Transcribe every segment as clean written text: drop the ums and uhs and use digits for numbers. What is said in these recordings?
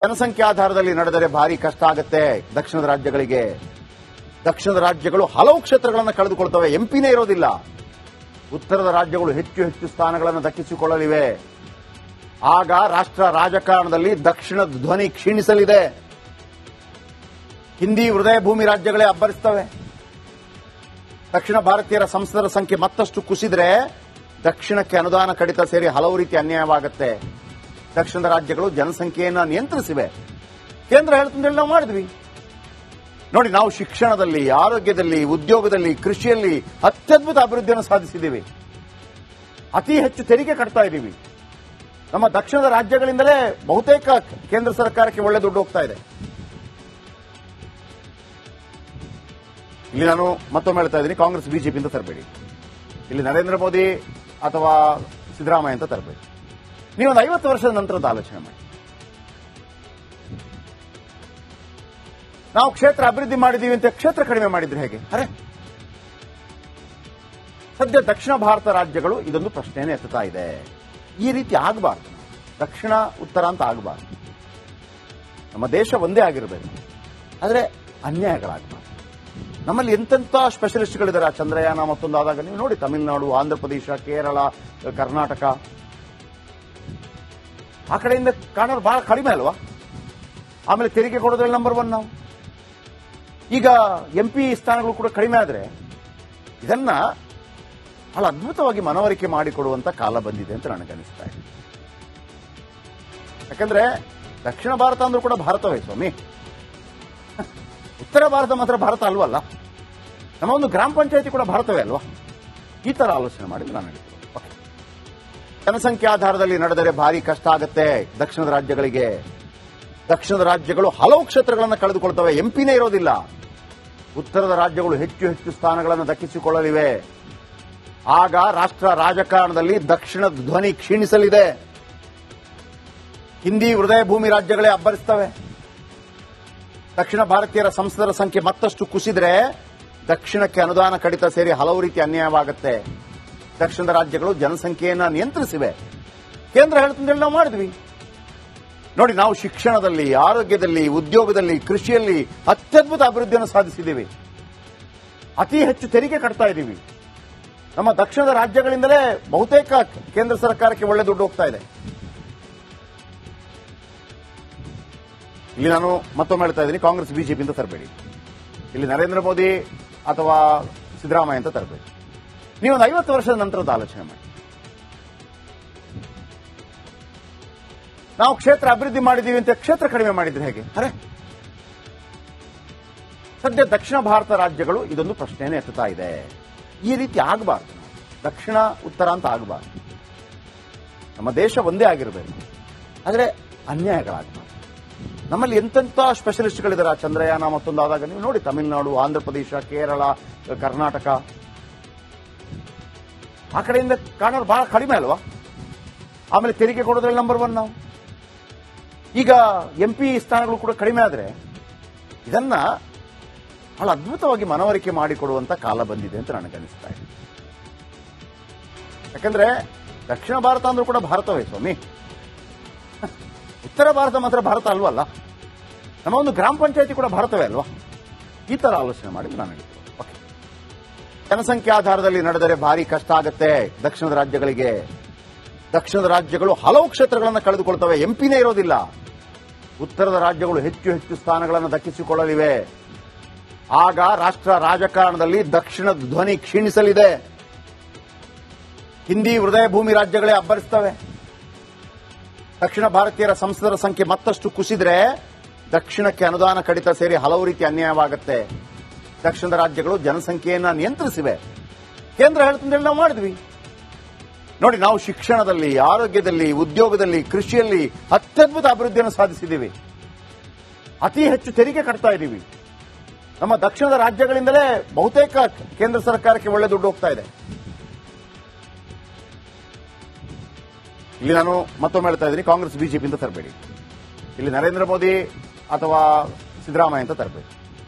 ಜನಸಂಖ್ಯೆ ಆಧಾರದಲ್ಲಿ ನಡೆದರೆ ಭಾರಿ ಕಷ್ಟ ಆಗುತ್ತೆ ದಕ್ಷಿಣದ ರಾಜ್ಯಗಳಿಗೆ. ದಕ್ಷಿಣದ ರಾಜ್ಯಗಳು ಹಲವು ಕ್ಷೇತ್ರಗಳನ್ನು ಕಳೆದುಕೊಳ್ತವೆ, ಎಂಪಿನೇ ಇರೋದಿಲ್ಲ. ಉತ್ತರದ ರಾಜ್ಯಗಳು ಹೆಚ್ಚು ಹೆಚ್ಚು ಸ್ಥಾನಗಳನ್ನು ದಕ್ಕಿಸಿಕೊಳ್ಳಲಿವೆ. ಆಗ ರಾಷ್ಟ್ರ ರಾಜಕಾರಣದಲ್ಲಿ ದಕ್ಷಿಣದ ಧ್ವನಿ ಕ್ಷೀಣಿಸಲಿದೆ. ಹಿಂದಿ ಹೃದಯ ಭೂಮಿ ರಾಜ್ಯಗಳೇ ಅಬ್ಬರಿಸ್ತವೆ. ದಕ್ಷಿಣ ಭಾರತೀಯರ ಸಂಸದರ ಸಂಖ್ಯೆ ಮತ್ತಷ್ಟು ಕುಸಿದ್ರೆ ದಕ್ಷಿಣಕ್ಕೆ ಅನುದಾನ ಕಡಿತ ಸೇರಿ ಹಲವು ರೀತಿ ಅನ್ಯಾಯವಾಗುತ್ತೆ. ದಕ್ಷಿಣದ ರಾಜ್ಯಗಳು ಜನಸಂಖ್ಯೆಯನ್ನು ನಿಯಂತ್ರಿಸಿವೆ. ಕೇಂದ್ರ ಹೇಳ್ತಂದೇಳಿ ನಾವು ಮಾಡಿದ್ವಿ ನೋಡಿ. ನಾವು ಶಿಕ್ಷಣದಲ್ಲಿ, ಆರೋಗ್ಯದಲ್ಲಿ, ಉದ್ಯೋಗದಲ್ಲಿ, ಕೃಷಿಯಲ್ಲಿ ಅತ್ಯದ್ಭುತ ಅಭಿವೃದ್ಧಿಯನ್ನು ಸಾಧಿಸಿದ್ದೀವಿ. ಅತಿ ಹೆಚ್ಚು ತೆರಿಗೆ ಕಟ್ತಾ ಇದ್ದೀವಿ. ನಮ್ಮ ದಕ್ಷಿಣದ ರಾಜ್ಯಗಳಿಂದಲೇ ಬಹುತೇಕ ಕೇಂದ್ರ ಸರ್ಕಾರಕ್ಕೆ ಒಳ್ಳೆ ದುಡ್ಡು ಹೋಗ್ತಾ ಇದೆ. ಇಲ್ಲಿ ನಾನು ಮತ್ತೊಮ್ಮೆ ಹೇಳ್ತಾ ಇದ್ದೀನಿ, ಕಾಂಗ್ರೆಸ್ ಬಿಜೆಪಿ ಅಂತ ತರಬೇಡಿ. ಇಲ್ಲಿ ನರೇಂದ್ರ ಮೋದಿ ಅಥವಾ ಸಿದ್ದರಾಮಯ್ಯ ಅಂತ ತರಬೇಡಿ. ನೀವೊಂದು 50 ವರ್ಷದ ನಂತರದ ಆಲೋಚನೆ ಮಾಡಿ. ನಾವು ಕ್ಷೇತ್ರ ಅಭಿವೃದ್ಧಿ ಮಾಡಿದೀವಿ ಅಂತ ಕ್ಷೇತ್ರ ಕಡಿಮೆ ಮಾಡಿದ್ರೆ ಹೇಗೆ? ಅರೆ, ಸದ್ಯ ದಕ್ಷಿಣ ಭಾರತ ರಾಜ್ಯಗಳು ಇದೊಂದು ಪ್ರಶ್ನೆನೇ ಎತ್ತುತ್ತಾ ಇದೆ. ಈ ರೀತಿ ಆಗಬಾರ್ದು. ದಕ್ಷಿಣ ಉತ್ತರ ಅಂತ ಆಗಬಾರ್ದು. ನಮ್ಮ ದೇಶ ಒಂದೇ ಆಗಿರಬೇಕು, ಆದರೆ ಅನ್ಯಾಯಗಳಾಗಬಾರ್ದು. ನಮ್ಮಲ್ಲಿ ಎಂತೆಂಥ ಸ್ಪೆಷಲಿಸ್ಟ್ಗಳಿದ್ದಾರೆ. ಆ ಚಂದ್ರಯಾನ ಮತ್ತೊಂದು ಆದಾಗ ನೀವು ನೋಡಿ, ತಮಿಳುನಾಡು, ಆಂಧ್ರಪ್ರದೇಶ, ಕೇರಳ, ಕರ್ನಾಟಕ, ಆ ಕಡೆಯಿಂದ ಕಾಣೋರು ಬಹಳ ಕಡಿಮೆ ಅಲ್ವಾ? ಆಮೇಲೆ ತೆರಿಗೆ ಕೊಡೋದ್ರಲ್ಲಿ ನಂಬರ್ 1 ನಾವು. ಈಗ ಎಂಪಿ ಸ್ಥಾನಗಳು ಕೂಡ ಕಡಿಮೆ ಆದರೆ ಇದನ್ನ ಬಹಳ ಅದ್ಭುತವಾಗಿ ಮನವರಿಕೆ ಮಾಡಿಕೊಡುವಂತ ಕಾಲ ಬಂದಿದೆ ಅಂತ ನನಗನ್ನಿಸ್ತಾ ಇದೆ. ಯಾಕಂದ್ರೆ ದಕ್ಷಿಣ ಭಾರತ ಅಂದ್ರೂ ಕೂಡ ಭಾರತವೇ ಸ್ವಾಮಿ. ಉತ್ತರ ಭಾರತ ಮಾತ್ರ ಭಾರತ ಅಲ್ವಲ್ಲ. ನಮ್ಮ ಒಂದು ಗ್ರಾಮ ಪಂಚಾಯತಿ ಕೂಡ ಭಾರತವೇ ಅಲ್ವಾ? ಈ ತರ ಆಲೋಚನೆ ಮಾಡಿದ್ರೆ ನಾನು ಹೇಳ್ತೀನಿ. ಜನಸಂಖ್ಯೆ ಆಧಾರದಲ್ಲಿ ನಡೆದರೆ ಭಾರಿ ಕಷ್ಟ ಆಗುತ್ತೆ ದಕ್ಷಿಣದ ರಾಜ್ಯಗಳಿಗೆ. ದಕ್ಷಿಣದ ರಾಜ್ಯಗಳು ಹಲವು ಕ್ಷೇತ್ರಗಳನ್ನು ಕಳೆದುಕೊಳ್ತವೆ, ಎಂಪಿನೇ ಇರೋದಿಲ್ಲ. ಉತ್ತರದ ರಾಜ್ಯಗಳು ಹೆಚ್ಚು ಹೆಚ್ಚು ಸ್ಥಾನಗಳನ್ನು ದಕ್ಕಿಸಿಕೊಳ್ಳಲಿವೆ. ಆಗ ರಾಷ್ಟ್ರ ರಾಜಕಾರಣದಲ್ಲಿ ದಕ್ಷಿಣದ ಧ್ವನಿ ಕ್ಷೀಣಿಸಲಿದೆ. ಹಿಂದಿ ಹೃದಯ ಭೂಮಿ ರಾಜ್ಯಗಳೇ ಅಬ್ಬರಿಸ್ತವೆ. ದಕ್ಷಿಣ ಭಾರತೀಯರ ಸಂಸದರ ಸಂಖ್ಯೆ ಮತ್ತಷ್ಟು ಕುಸಿದ್ರೆ ದಕ್ಷಿಣಕ್ಕೆ ಅನುದಾನ ಕಡಿತ ಸೇರಿ ಹಲವು ರೀತಿ ಅನ್ಯಾಯವಾಗುತ್ತೆ. ದಕ್ಷಿಣದ ರಾಜ್ಯಗಳು ಜನಸಂಖ್ಯೆಯನ್ನು ನಿಯಂತ್ರಿಸಿವೆ. ಕೇಂದ್ರ ಹೇಳ್ತಂದೇಳಿ ನಾವು ಮಾಡಿದ್ವಿ ನೋಡಿ. ನಾವು ಶಿಕ್ಷಣದಲ್ಲಿ, ಆರೋಗ್ಯದಲ್ಲಿ, ಉದ್ಯೋಗದಲ್ಲಿ, ಕೃಷಿಯಲ್ಲಿ ಅತ್ಯದ್ಭುತ ಅಭಿವೃದ್ಧಿಯನ್ನು ಸಾಧಿಸಿದ್ದೀವಿ. ಅತಿ ಹೆಚ್ಚು ತೆರಿಗೆ ಕಟ್ತಾ ಇದ್ದೀವಿ. ನಮ್ಮ ದಕ್ಷಿಣದ ರಾಜ್ಯಗಳಿಂದಲೇ ಬಹುತೇಕ ಕೇಂದ್ರ ಸರ್ಕಾರಕ್ಕೆ ಒಳ್ಳೆ ದುಡ್ಡು ಹೋಗ್ತಾ ಇದೆ. ಇಲ್ಲಿ ನಾನು ಮತ್ತೊಮ್ಮೆ ಹೇಳ್ತಾ ಇದ್ದೀನಿ, ಕಾಂಗ್ರೆಸ್ ಬಿಜೆಪಿ ಅಂತ ತರಬೇಡಿ. ಇಲ್ಲಿ ನರೇಂದ್ರ ಮೋದಿ ಅಥವಾ ಸಿದ್ದರಾಮಯ್ಯ ಅಂತ ತರಬೇಡಿ. ನೀವೊಂದು 50 ವರ್ಷದ ನಂತರದ ಆಲೋಚನೆ ಮಾಡಿ. ನಾವು ಕ್ಷೇತ್ರ ಅಭಿವೃದ್ಧಿ ಮಾಡಿದೀವಿ ಅಂತ ಕ್ಷೇತ್ರ ಕಡಿಮೆ ಮಾಡಿದ್ರೆ ಹೇಗೆ? ಅರೆ, ಸದ್ಯ ದಕ್ಷಿಣ ಭಾರತ ರಾಜ್ಯಗಳು ಇದೊಂದು ಪ್ರಶ್ನೆನೇ ಎತ್ತುತ್ತಾ ಇದೆ. ಈ ರೀತಿ ಆಗಬಾರ್ದು. ದಕ್ಷಿಣ ಉತ್ತರ ಅಂತ ಆಗಬಾರ್ದು. ನಮ್ಮ ದೇಶ ಒಂದೇ ಆಗಿರಬೇಕು, ಆದರೆ ಅನ್ಯಾಯಗಳಾಗಬಾರ್ದು. ನಮ್ಮಲ್ಲಿ ಎಂತೆಂಥ ಸ್ಪೆಷಲಿಸ್ಟ್ಗಳಿದ್ದಾರೆ. ಆ ಚಂದ್ರಯಾನ ಮತ್ತೊಂದು ಆದಾಗ ನೀವು ನೋಡಿ, ತಮಿಳುನಾಡು, ಆಂಧ್ರಪ್ರದೇಶ, ಕೇರಳ, ಕರ್ನಾಟಕ, ಆ ಕಡೆಯಿಂದ ಕಾಣೋರು ಬಹಳ ಕಡಿಮೆ ಅಲ್ವಾ? ಆಮೇಲೆ ತೆರಿಗೆ ಕೊಡೋದ್ರಲ್ಲಿ ನಂಬರ್ 1 ನಾವು. ಈಗ ಎಂಪಿ ಸ್ಥಾನಗಳು ಕೂಡ ಕಡಿಮೆ ಆದರೆ ಇದನ್ನ ಬಹಳ ಅದ್ಭುತವಾಗಿ ಮನವರಿಕೆ ಮಾಡಿಕೊಡುವಂತ ಕಾಲ ಬಂದಿದೆ ಅಂತ ನನಗನ್ನಿಸ್ತಾ ಇದೆ. ಯಾಕಂದ್ರೆ ದಕ್ಷಿಣ ಭಾರತ ಅಂದ್ರೂ ಕೂಡ ಭಾರತವೇ ಸ್ವಾಮಿ. ಉತ್ತರ ಭಾರತ ಮಾತ್ರ ಭಾರತ ಅಲ್ವಲ್ಲ. ನಮ್ಮ ಒಂದು ಗ್ರಾಮ ಪಂಚಾಯತಿ ಕೂಡ ಭಾರತವೇ ಅಲ್ವಾ? ಈ ತರ ಆಲೋಚನೆ ಮಾಡಿದ್ರೆ ನಾನು ಹೇಳ್ತೀನಿ. ಜನಸಂಖ್ಯೆ ಆಧಾರದಲ್ಲಿ ನಡೆದರೆ ಭಾರಿ ಕಷ್ಟ ಆಗುತ್ತೆ ದಕ್ಷಿಣದ ರಾಜ್ಯಗಳಿಗೆ. ದಕ್ಷಿಣದ ರಾಜ್ಯಗಳು ಹಲವು ಕ್ಷೇತ್ರಗಳನ್ನು ಕಳೆದುಕೊಳ್ತವೆ, ಎಂಪಿನೇ ಇರೋದಿಲ್ಲ. ಉತ್ತರದ ರಾಜ್ಯಗಳು ಹೆಚ್ಚು ಹೆಚ್ಚು ಸ್ಥಾನಗಳನ್ನು ದಕ್ಕಿಸಿಕೊಳ್ಳಲಿವೆ. ಆಗ ರಾಷ್ಟ್ರ ರಾಜಕಾರಣದಲ್ಲಿ ದಕ್ಷಿಣದ ಧ್ವನಿ ಕ್ಷೀಣಿಸಲಿದೆ. ಹಿಂದಿ ಹೃದಯ ಭೂಮಿ ರಾಜ್ಯಗಳೇ ಅಬ್ಬರಿಸ್ತವೆ. ದಕ್ಷಿಣ ಭಾರತೀಯರ ಸಂಸದರ ಸಂಖ್ಯೆ ಮತ್ತಷ್ಟು ಕುಸಿದ್ರೆ ದಕ್ಷಿಣಕ್ಕೆ ಅನುದಾನ ಕಡಿತ ಸೇರಿ ಹಲವು ರೀತಿ ಅನ್ಯಾಯವಾಗುತ್ತೆ. ದಕ್ಷಿಣದ ರಾಜ್ಯಗಳು ಜನಸಂಖ್ಯೆಯನ್ನು ನಿಯಂತ್ರಿಸಿವೆ. ಕೇಂದ್ರ ಹೇಳ್ತಂದೇಳಿ ನಾವು ಮಾಡಿದ್ವಿ ನೋಡಿ. ನಾವು ಶಿಕ್ಷಣದಲ್ಲಿ, ಆರೋಗ್ಯದಲ್ಲಿ, ಉದ್ಯೋಗದಲ್ಲಿ, ಕೃಷಿಯಲ್ಲಿ ಅತ್ಯದ್ಭುತ ಅಭಿವೃದ್ಧಿಯನ್ನು ಸಾಧಿಸಿದ್ದೀವಿ. ಅತಿ ಹೆಚ್ಚು ತೆರಿಗೆ ಕಟ್ತಾ ಇದ್ದೀವಿ. ನಮ್ಮ ದಕ್ಷಿಣದ ರಾಜ್ಯಗಳಿಂದಲೇ ಬಹುತೇಕ ಕೇಂದ್ರ ಸರ್ಕಾರಕ್ಕೆ ಒಳ್ಳೆ ದುಡ್ಡು ಹೋಗ್ತಾ ಇದೆ. ಇಲ್ಲಿ ನಾನು ಮತ್ತೊಮ್ಮೆ ಹೇಳ್ತಾ ಇದ್ದೀನಿ, ಕಾಂಗ್ರೆಸ್ ಬಿಜೆಪಿ ಅಂತ ತರಬೇಡಿ. ಇಲ್ಲಿ ನರೇಂದ್ರ ಮೋದಿ ಅಥವಾ ಸಿದ್ದರಾಮಯ್ಯ ಅಂತ ತರಬೇಡಿ.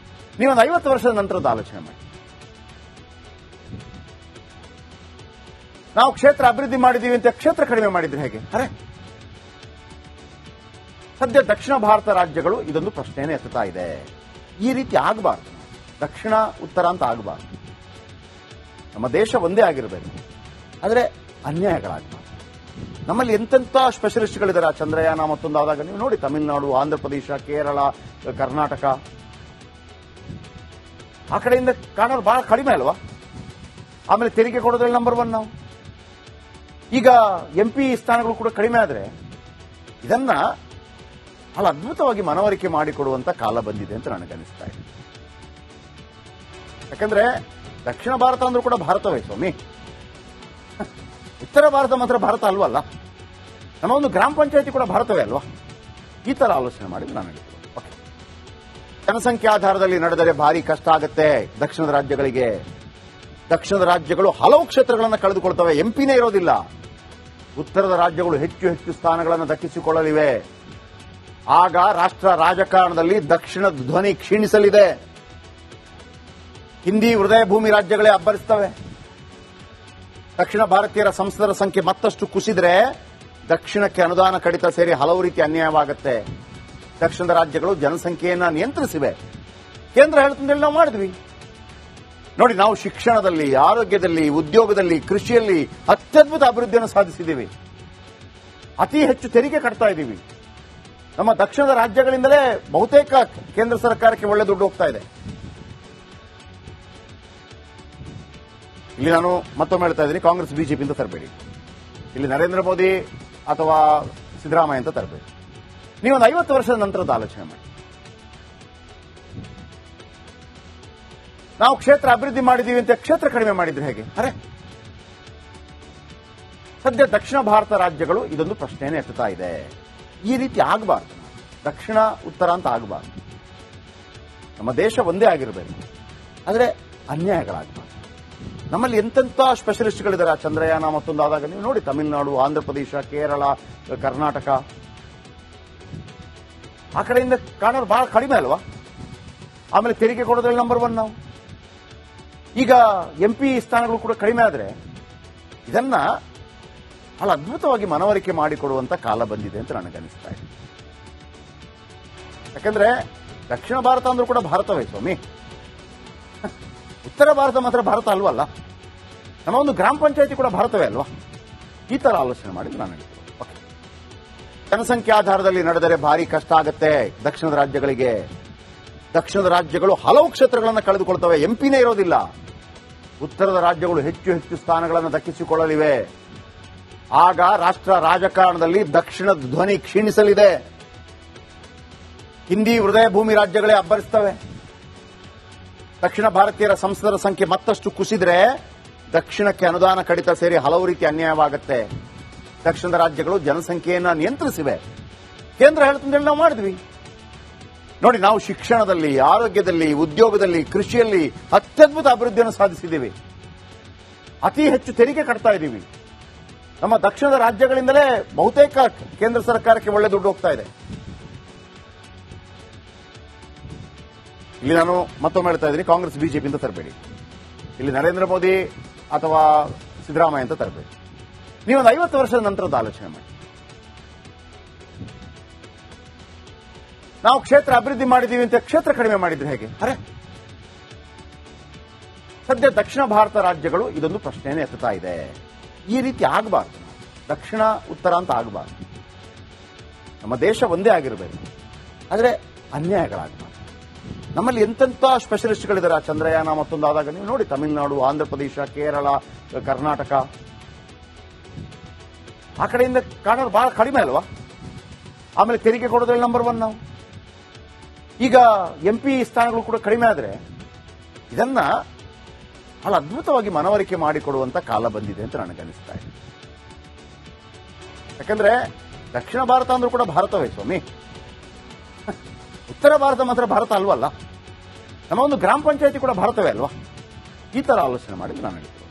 ನೀವೊಂದು 50 ವರ್ಷದ ನಂತರದ ಆಲೋಚನೆ ಮಾಡಿ. ನಾವು ಕ್ಷೇತ್ರ ಅಭಿವೃದ್ಧಿ ಮಾಡಿದೀವಿ ಅಂತ ಕ್ಷೇತ್ರ ಕಡಿಮೆ ಮಾಡಿದ್ರೆ ಹೇಗೆ? ಅರೆ, ಸದ್ಯ ದಕ್ಷಿಣ ಭಾರತ ರಾಜ್ಯಗಳು ಇದೊಂದು ಪ್ರಶ್ನೆಯನ್ನು ಎತ್ತುತ್ತಾ ಇದೆ. ಈ ರೀತಿ ಆಗಬಾರ್ದು. ದಕ್ಷಿಣ ಉತ್ತರ ಅಂತ ಆಗಬಾರ್ದು. ನಮ್ಮ ದೇಶ ಒಂದೇ ಆಗಿರಬೇಕು, ಆದರೆ ಅನ್ಯಾಯಗಳಾಗಬಾರ್ದು. ನಮ್ಮಲ್ಲಿ ಎಂತೆಂಥ ಸ್ಪೆಷಲಿಸ್ಟ್ಗಳಿದ್ದಾರೆ. ಆ ಚಂದ್ರಯಾನ ಮತ್ತೊಂದು ಆದಾಗ ನೀವು ನೋಡಿ, ತಮಿಳುನಾಡು, ಆಂಧ್ರ ಪ್ರದೇಶ, ಕೇರಳ, ಕರ್ನಾಟಕ, ಆ ಕಡೆಯಿಂದ ಕಾಣೋರು ಬಹಳ ಕಡಿಮೆ ಅಲ್ವಾ? ಆಮೇಲೆ ತೆರಿಗೆ ಕೊಡೋದ್ರಲ್ಲಿ ನಂಬರ್ 1 ನಾವು. ಈಗ MP ಸ್ಥಾನಗಳು ಕೂಡ ಕಡಿಮೆ ಆದರೆ ಇದನ್ನ ಬಹಳ ಅದ್ಭುತವಾಗಿ ಮನವರಿಕೆ ಮಾಡಿಕೊಡುವಂತ ಕಾಲ ಬಂದಿದೆ ಅಂತ ನನಗನ್ನಿಸ್ತಾ ಇದೆ. ಯಾಕಂದ್ರೆ ದಕ್ಷಿಣ ಭಾರತ ಅಂದ್ರೂ ಕೂಡ ಭಾರತವೇ ಸ್ವಾಮಿ. ಉತ್ತರ ಭಾರತ ಮಾತ್ರ ಭಾರತ ಅಲ್ವಲ್ಲ. ನಮ್ಮ ಒಂದು ಗ್ರಾಮ ಪಂಚಾಯತಿ ಕೂಡ ಭಾರತವೇ ಅಲ್ವಾ? ಈ ತರ ಆಲೋಚನೆ ಮಾಡಿದ್ರೆ ನಾನು ಹೇಳ್ತೀನಿ. ಜನಸಂಖ್ಯೆ ಆಧಾರದಲ್ಲಿ ನಡೆದರೆ ಭಾರಿ ಕಷ್ಟ ಆಗುತ್ತೆ ದಕ್ಷಿಣದ ರಾಜ್ಯಗಳಿಗೆ. ದಕ್ಷಿಣದ ರಾಜ್ಯಗಳು ಹಲವು ಕ್ಷೇತ್ರಗಳನ್ನು ಕಳೆದುಕೊಳ್ತವೆ, ಎಂಪಿನೇ ಇರೋದಿಲ್ಲ. ಉತ್ತರದ ರಾಜ್ಯಗಳು ಹೆಚ್ಚು ಹೆಚ್ಚು ಸ್ಥಾನಗಳನ್ನು ದಕ್ಕಿಸಿಕೊಳ್ಳಲಿವೆ. ಆಗ ರಾಷ್ಟ್ರ ರಾಜಕಾರಣದಲ್ಲಿ ದಕ್ಷಿಣದ ಧ್ವನಿ ಕ್ಷೀಣಿಸಲಿದೆ. ಹಿಂದಿ ಹೃದಯ ಭೂಮಿ ರಾಜ್ಯಗಳೇ ಅಬ್ಬರಿಸ್ತವೆ. ದಕ್ಷಿಣ ಭಾರತೀಯರ ಸಂಸದರ ಸಂಖ್ಯೆ ಮತ್ತಷ್ಟು ಕುಸಿದ್ರೆ ದಕ್ಷಿಣಕ್ಕೆ ಅನುದಾನ ಕಡಿತ ಸೇರಿ ಹಲವು ರೀತಿ ಅನ್ಯಾಯವಾಗುತ್ತೆ. ದಕ್ಷಿಣದ ರಾಜ್ಯಗಳು ಜನಸಂಖ್ಯೆಯನ್ನ ನಿಯಂತ್ರಿಸಿವೆ. ಕೇಂದ್ರ ಹೇಳ್ತಂದೇಳಿ ನಾವು ಮಾಡಿದ್ವಿ ನೋಡಿ. ನಾವು ಶಿಕ್ಷಣದಲ್ಲಿ, ಆರೋಗ್ಯದಲ್ಲಿ, ಉದ್ಯೋಗದಲ್ಲಿ, ಕೃಷಿಯಲ್ಲಿ ಅತ್ಯದ್ಭುತ ಅಭಿವೃದ್ಧಿಯನ್ನು ಸಾಧಿಸಿದ್ದೀವಿ. ಅತಿ ಹೆಚ್ಚು ತೆರಿಗೆ ಕಟ್ತಾ ಇದ್ದೀವಿ. ನಮ್ಮ ದಕ್ಷಿಣದ ರಾಜ್ಯಗಳಿಂದಲೇ ಬಹುತೇಕ ಕೇಂದ್ರ ಸರ್ಕಾರಕ್ಕೆ ಒಳ್ಳೆ ದುಡ್ಡು ಹೋಗ್ತಾ ಇದೆ. ಇಲ್ಲಿ ನಾನು ಮತ್ತೊಮ್ಮೆ ಹೇಳ್ತಾ ಇದ್ದೀನಿ, ಕಾಂಗ್ರೆಸ್ ಬಿಜೆಪಿ ಅಂತ ತರಬೇಡಿ. ಇಲ್ಲಿ ನರೇಂದ್ರ ಮೋದಿ ಅಥವಾ ಸಿದ್ದರಾಮಯ್ಯ ಅಂತ ತರಬೇಡಿ. ನೀವೊಂದು 50 ವರ್ಷದ ನಂತರದ ಆಲೋಚನೆ ಮಾಡಿ. ನಾವು ಕ್ಷೇತ್ರ ಅಭಿವೃದ್ಧಿ ಮಾಡಿದ್ದೀವಿ ಅಂತ ಕ್ಷೇತ್ರ ಕಡಿಮೆ ಮಾಡಿದ್ರೆ ಹೇಗೆ? ಅರೆ, ಸದ್ಯ ದಕ್ಷಿಣ ಭಾರತ ರಾಜ್ಯಗಳು ಇದೊಂದು ಪ್ರಶ್ನೆಯನ್ನು ಎತ್ತುತ್ತಾ ಇದೆ. ಈ ರೀತಿ ಆಗಬಾರ್ದು. ದಕ್ಷಿಣ ಉತ್ತರ ಅಂತ ಆಗಬಾರ್ದು. ನಮ್ಮ ದೇಶ ಒಂದೇ ಆಗಿರಬೇಕು, ಆದರೆ ಅನ್ಯಾಯಗಳಾಗಬಾರ್ದು. ನಮ್ಮಲ್ಲಿ ಎಂತೆಂಥ ಸ್ಪೆಷಲಿಸ್ಟ್ಗಳಿದ್ದಾರೆ. ಆ ಚಂದ್ರಯಾನ ಮತ್ತೊಂದು ಆದಾಗ ನೀವು ನೋಡಿ, ತಮಿಳುನಾಡು, ಆಂಧ್ರ ಪ್ರದೇಶ, ಕೇರಳ, ಕರ್ನಾಟಕ, ಆ ಕಡೆಯಿಂದ ಕಾಣೋರು ಬಹಳ ಕಡಿಮೆ ಅಲ್ವಾ? ಆಮೇಲೆ ತೆರಿಗೆ ಕೊಡೋದ್ರಲ್ಲಿ ನಂಬರ್ 1 ನಾವು. ಈಗ MP ಸ್ಥಾನಗಳು ಕೂಡ ಕಡಿಮೆ ಆದರೆ ಇದನ್ನ ಬಹಳ ಅದ್ಭುತವಾಗಿ ಮನವರಿಕೆ ಮಾಡಿಕೊಡುವಂತ ಕಾಲ ಬಂದಿದೆ ಅಂತ ನನಗನ್ನಿಸ್ತಾ ಇದೆ. ಯಾಕಂದ್ರೆ ದಕ್ಷಿಣ ಭಾರತ ಅಂದ್ರೂ ಕೂಡ ಭಾರತವೇ ಸ್ವಾಮಿ. ಉತ್ತರ ಭಾರತ ಮಾತ್ರ ಭಾರತ ಅಲ್ವಲ್ಲ. ನಮ್ಮ ಒಂದು ಗ್ರಾಮ ಪಂಚಾಯತಿ ಕೂಡ ಭಾರತವೇ ಅಲ್ವಾ? ಈ ತರ ಆಲೋಚನೆ ಮಾಡಿದ್ರೆ ನಾನು ಹೇಳ್ತೀನಿ. ಜನಸಂಖ್ಯೆ ಆಧಾರದಲ್ಲಿ ನಡೆದರೆ ಭಾರಿ ಕಷ್ಟ ಆಗುತ್ತೆ ದಕ್ಷಿಣದ ರಾಜ್ಯಗಳಿಗೆ. ದಕ್ಷಿಣದ ರಾಜ್ಯಗಳು ಹಲವು ಕ್ಷೇತ್ರಗಳನ್ನು ಕಳೆದುಕೊಳ್ತವೆ, ಎಂಪಿನೇ ಇರೋದಿಲ್ಲ. ಉತ್ತರದ ರಾಜ್ಯಗಳು ಹೆಚ್ಚು ಹೆಚ್ಚು ಸ್ಥಾನಗಳನ್ನು ದಕ್ಕಿಸಿಕೊಳ್ಳಲಿವೆ. ಆಗ ರಾಷ್ಟ್ರ ರಾಜಕಾರಣದಲ್ಲಿ ದಕ್ಷಿಣದ ಧ್ವನಿ ಕ್ಷೀಣಿಸಲಿದೆ. ಹಿಂದಿ ಹೃದಯ ಭೂಮಿ ರಾಜ್ಯಗಳೇ ಅಬ್ಬರಿಸ್ತವೆ. ದಕ್ಷಿಣ ಭಾರತೀಯರ ಸಂಸದರ ಸಂಖ್ಯೆ ಮತ್ತಷ್ಟು ಕುಸಿದ್ರೆ ದಕ್ಷಿಣಕ್ಕೆ ಅನುದಾನ ಕಡಿತ ಸೇರಿ ಹಲವು ರೀತಿ ಅನ್ಯಾಯವಾಗುತ್ತೆ. ದಕ್ಷಿಣದ ರಾಜ್ಯಗಳು ಜನಸಂಖ್ಯೆಯನ್ನ ನಿಯಂತ್ರಿಸಿವೆ. ಕೇಂದ್ರ ಹೇಳ್ತಂದೇಳಿ ನಾವು ಮಾಡಿದ್ವಿ ನೋಡಿ. ನಾವು ಶಿಕ್ಷಣದಲ್ಲಿ, ಆರೋಗ್ಯದಲ್ಲಿ, ಉದ್ಯೋಗದಲ್ಲಿ, ಕೃಷಿಯಲ್ಲಿ ಅತ್ಯದ್ಭುತ ಅಭಿವೃದ್ಧಿಯನ್ನು ಸಾಧಿಸಿದ್ದೀವಿ. ಅತಿ ಹೆಚ್ಚು ತೆರಿಗೆ ಕಟ್ತಾ ಇದ್ದೀವಿ. ನಮ್ಮ ದಕ್ಷಿಣದ ರಾಜ್ಯಗಳಿಂದಲೇ ಬಹುತೇಕ ಕೇಂದ್ರ ಸರ್ಕಾರಕ್ಕೆ ಒಳ್ಳೆ ದುಡ್ಡು ಹೋಗ್ತಾ ಇದೆ. ಇಲ್ಲಿ ನಾನು ಮತ್ತೊಮ್ಮೆ ಹೇಳ್ತಾ ಇದ್ದೀನಿ, ಕಾಂಗ್ರೆಸ್ ಬಿಜೆಪಿ ಅಂತ ತರಬೇಡಿ. ಇಲ್ಲಿ ನರೇಂದ್ರ ಮೋದಿ ಅಥವಾ ಸಿದ್ದರಾಮಯ್ಯ ಅಂತ ತರಬೇಡಿ. ನೀವೊಂದು 50 ವರ್ಷದ ನಂತರದ ಆಲೋಚನೆ ಮಾಡಿ. ನಾವು ಕ್ಷೇತ್ರ ಅಭಿವೃದ್ಧಿ ಮಾಡಿದ್ದೀವಿ ಅಂತ ಕ್ಷೇತ್ರ ಕಡಿಮೆ ಮಾಡಿದ್ರೆ ಹೇಗೆ? ಅರೆ, ಸದ್ಯ ದಕ್ಷಿಣ ಭಾರತ ರಾಜ್ಯಗಳು ಇದೊಂದು ಪ್ರಶ್ನೆಯನ್ನು ಎತ್ತುತ್ತಾ ಇದೆ. ಈ ರೀತಿ ಆಗಬಾರ್ದು. ದಕ್ಷಿಣ ಉತ್ತರ ಅಂತ ಆಗಬಾರ್ದು. ನಮ್ಮ ದೇಶ ಒಂದೇ ಆಗಿರಬೇಕು, ಆದರೆ ಅನ್ಯಾಯಗಳಾಗಬಾರ್ದು. ನಮ್ಮಲ್ಲಿ ಎಂತೆಂಥ ಸ್ಪೆಷಲಿಸ್ಟ್ಗಳಿದ್ದಾರೆ. ಆ ಚಂದ್ರಯಾನ ಮತ್ತೊಂದು ಆದಾಗ ನೀವು ನೋಡಿ, ತಮಿಳುನಾಡು, ಆಂಧ್ರ ಪ್ರದೇಶ, ಕೇರಳ, ಕರ್ನಾಟಕ, ಆ ಕಡೆಯಿಂದ ಕಾಣೋರು ಬಹಳ ಕಡಿಮೆ ಅಲ್ವಾ? ಆಮೇಲೆ ತೆರಿಗೆ ಕೊಡೋದ್ರಲ್ಲಿ ನಂಬರ್ 1 ನಾವು. ಈಗ MP ಸ್ಥಾನಗಳು ಕೂಡ ಕಡಿಮೆ ಆದರೆ ಇದನ್ನ ಬಹಳ ಅದ್ಭುತವಾಗಿ ಮನವರಿಕೆ ಮಾಡಿಕೊಡುವಂತ ಕಾಲ ಬಂದಿದೆ ಅಂತ ನನಗನ್ನಿಸ್ತಾ ಇದೆ. ಯಾಕಂದ್ರೆ ದಕ್ಷಿಣ ಭಾರತ ಅಂದ್ರೂ ಕೂಡ ಭಾರತವೇ ಸ್ವಾಮಿ. ಉತ್ತರ ಭಾರತ ಮಾತ್ರ ಭಾರತ ಅಲ್ವಲ್ಲ. ನಮ್ಮ ಒಂದು ಗ್ರಾಮ ಪಂಚಾಯತಿ ಕೂಡ ಭಾರತವೇ ಅಲ್ವಾ? ಈ ತರ ಆಲೋಚನೆ ಮಾಡಿದ್ರೆ ನಾನು ಹೇಳ್ತೀನಿ.